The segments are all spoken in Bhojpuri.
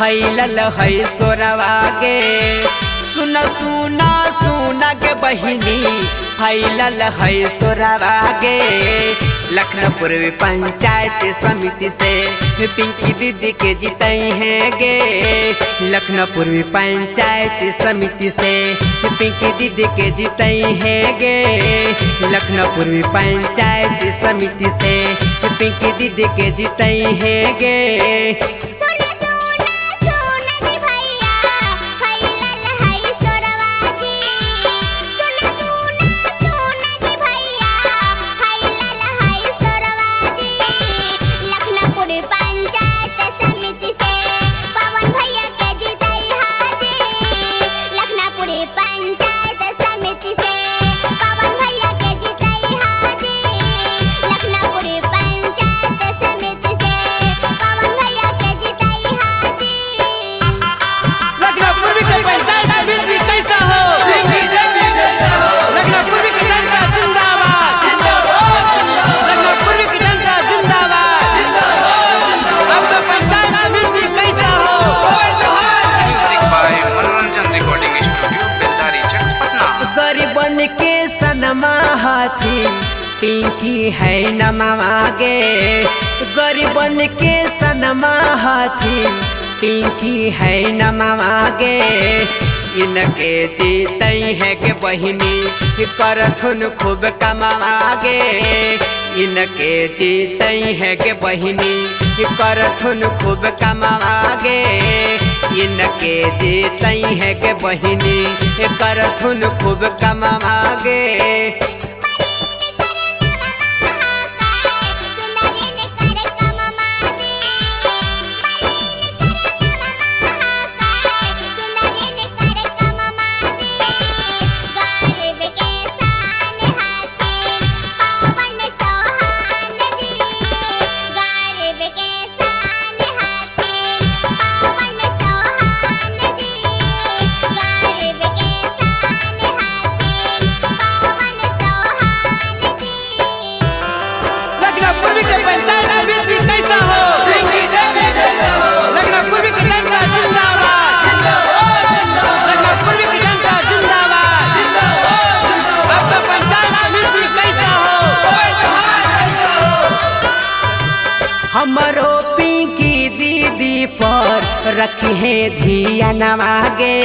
फैलल है सोरवा गे। सुन सुना सुना के बहिनी फैलल है सोरवा गे। लखनपुर पंचायत समिति से पिंकी दीदी के जीतई हैं गे। लखनपुर पंचायत समिति से पिंकी दीदी के जीतई हैं गे। लखनपुर पंचायत समिति से पिंकी दीदी के जीतई हैं गे। पिंकी है नमवा गे। गरीबन के सनमा हाथी पिंकी है नमवा गे। इनके जीतई है के बहिनी करथुन खूब कमावा गे। इनके जीतई है के बहिनी करथुन खूब कमावा गे। इनके जीतई है के बहिनी करथुन खूब कमावा गे। हमरो पिंकी दीदी पर रखी है धियानवा गे।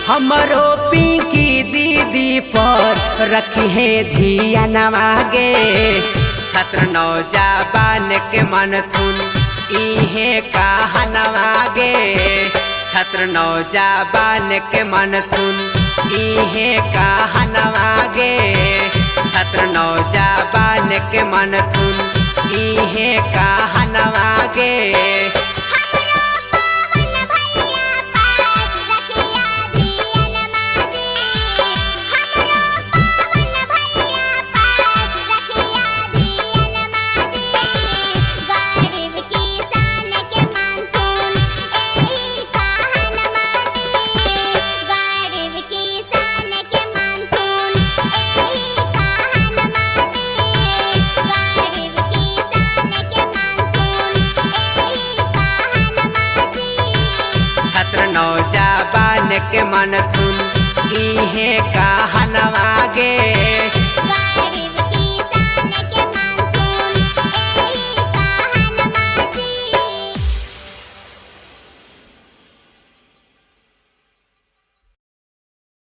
हमरो पिंकी दीदी पर रखी है धियानवा गे। छात्र नौजवान के मन थुन इहे कहनवा गे। छात्र नौजवान के मन थुन इहे कहनवा गे। छात्र नौजवान के मन थुन इहे कहनवा गे। नौजवान के मन थुन